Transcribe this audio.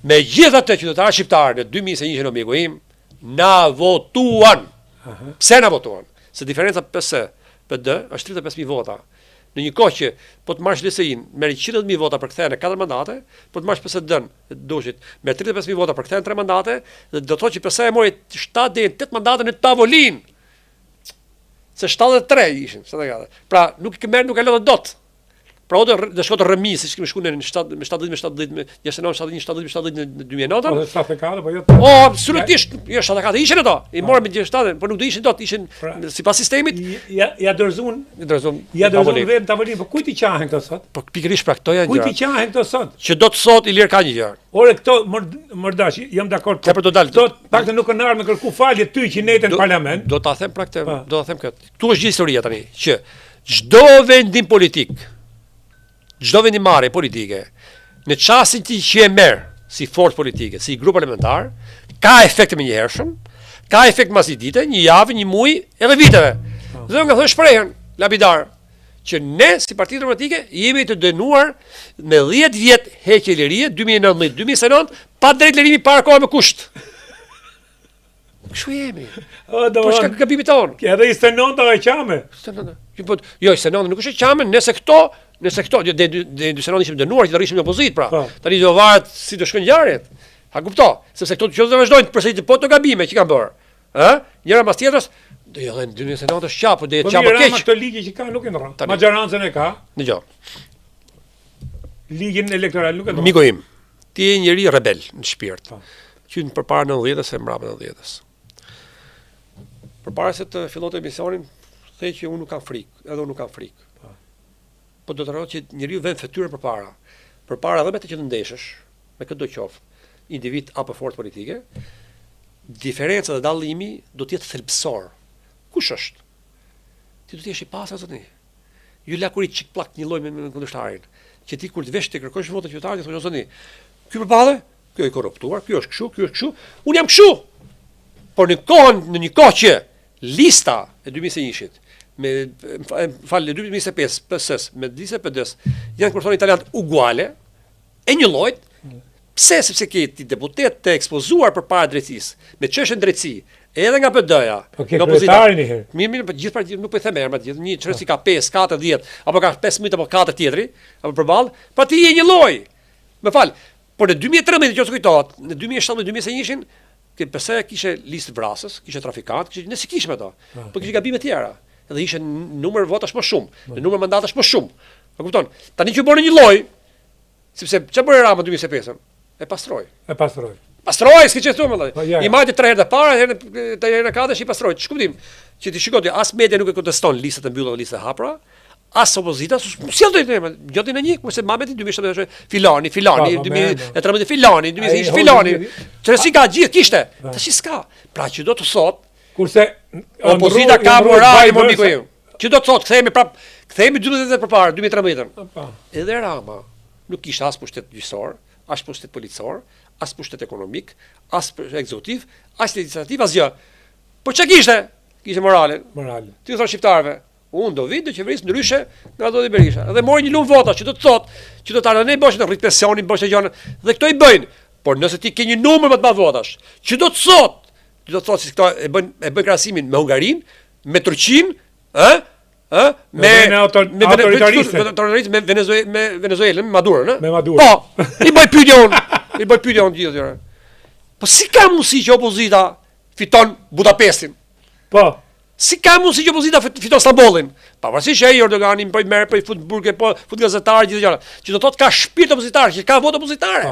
Me gjithë atë qytetarë shqiptarë në 2021 miku im, na votuan. Pse na votuan? Se diferenca PS, PD është 35.000 vota. Në një kohë që po të marrësh LSI-n, merr 100.000 vota për kthehen në 4 mandate, po të marrësh PSD-n, doshit, me 35.000 vota për kthehen 3 mandate, dhe do të thotë që PS e mori 7 deri 8 mandate në tavolinë. Se 73 ishin, pra nuk e lodhën dot. Pra do shko të rëmi, siç kemi shkuar në 70 në 2009. Po 74, po jo. Absolutisht, jo 74 ishin ato. I morën me 67, por nuk do ishin dot, ishin sipas sistemit. Ja dorëzuan vetë tavolinë, po kujt i qahen këto sot? Po pikërisht pra këto janë gjëra. Kujt i qahen këto sot? Që do të sot Ilir ka një gjë. Ore këto mërdash, jam dakord. Ka për të dalë. Do paktën nuk kanë ardhur me kërku falje ty që netën në parlament. Do ta them pra këtë, do ta them këtë. Ktu është gjithë historia tani, që çdo vendim politik, çdo vendimmarrje politike, në çastin që e merr si forcë politike, si grup parlamentar, ka efekte më njëhershëm, ka efekt mbas një dite, një javë, një muaj, edhe viteve. Dhe nga thonë shprehën lapidar që ne si Parti Demokratike jemi të dënuar me 10 vjet heqje lirie 2019-2029 pa drejt lirimi para kohë me kusht. Kështu jemi. Po çka gabimi ton? Edhe 29 e qame. Jo, 29 nuk është qame, nëse këto deri 29 ishim dënuar që të rrishim në opozitë, pra. Tani do varet si do shkojnë ngjarjet. Ha kupto, sepse këto që do vazhdojnë përsëri po të gabime që kanë bërë. Ë? Njëra pas tjetrës, do jo edhe 29 është qapo, do jetë qapo keq. Po këto ligje që ka nuk e ndron. Majorancën e ka. Dgjoj. Ligjin elektoral nuk e ndron. Miku im, ti je njëri rebel në shpirt. Qyt përpara 90-s e mbrapa 90-s. Përpara se të fillonte emisionin, thej që unë nuk kam frikë, edhe unë nuk kam frikë. Po do të thotë që njeriu vën fytyrën përpara edhe me të që të ndeshësh, me këtë do qoftë, individ apo forcë politike, diferenca dhe dallimi do të jetë thelbësor. Kush është? Ti do të jesh i pasur zotni. Ju la kur i çik plak një lloj me kundërshtarin, që ti kur të vesh të kërkosh votë qytetarit, thonë zotni, ky përballë, ky i korruptuar, ky është kështu, ky është kështu, unë jam kështu. Por në një kohë që lista e 2021-shit me falë 2025 PS-s me lista PD-s janë kur thonë italianët uguale e një llojit. Pse? Sepse ke ti deputet të ekspozuar përpara drejtësisë me çështën drejtësi, edhe nga PD-ja, nga opozitarin i herë. Mirë, po gjithë partitë nuk po i them emrat, gjithë një çështje ka 5, 4, 10, apo ka 15 apo 4 tjetri, apo përballë, pa ti je një lloj. Më fal. Por në 2013 që kujtohet, në 2017-2021-shin që PS kishte listë vrasës, kishte trafikant, kishte ne si kishme ato. Po kishte gabime tjera. Edhe ishte numër votash më shumë, në numër mandatash më shumë. Po kupton? Tani që bën një lloj, sepse çfarë bëri Rama 2025-ën? E pastroi. Pastroi, s'ke thënë më vallai. I majtë 3 herë të para, herën e katërt i pastroi. Ç'kuptim? Që ti shikoj, as media nuk e konteston listat e mbyllura, listat e hapura, as opozita, s'jell do të them, gjatë në një, kurse Mameti 2017 filani, 2013 filani, 2020 filani. Çfarë ka gjithë kishte? Tash s'ka. Pra që do të thotë, kurse opozita ka moral, mo miku im. Që do të thotë, kthehemi 12 vjet përpara, 2013. Edhe Rama nuk kishte as pushtet gjyqësor, as pushtet policor, as pushtet ekonomik, as ekzekutiv, as legislativ, as gjë. Po çka kishte? Kishte morale. Ti thon shqiptarëve, unë do vi do qeverisë ndryshe nga Zoti Berisha. Dhe mori një lumë vota që do të thotë, që do të ardhën ne boshë të rrit pensionin, boshë gjëra, dhe këto i bëjnë. Por nëse ti ke një numër më të madh votash, që do të thotë se këto e bën krahasimin me Hungarinë, me Turqinë, me autoritaristë, me Venezuelën, me Maduro, me Maduro. Po, i bëj pyetje unë gjithë gjëra. Po si ka mundësi që opozita fiton Budapestin? Po. Si ka mundësi që opozita fiton Stambollin? Pavarësisht që ai Erdogani po i merr, po i fut burge, po fut gazetarë gjithë gjëra. Që do thotë ka shpirt opozitar, që ka votë opozitare.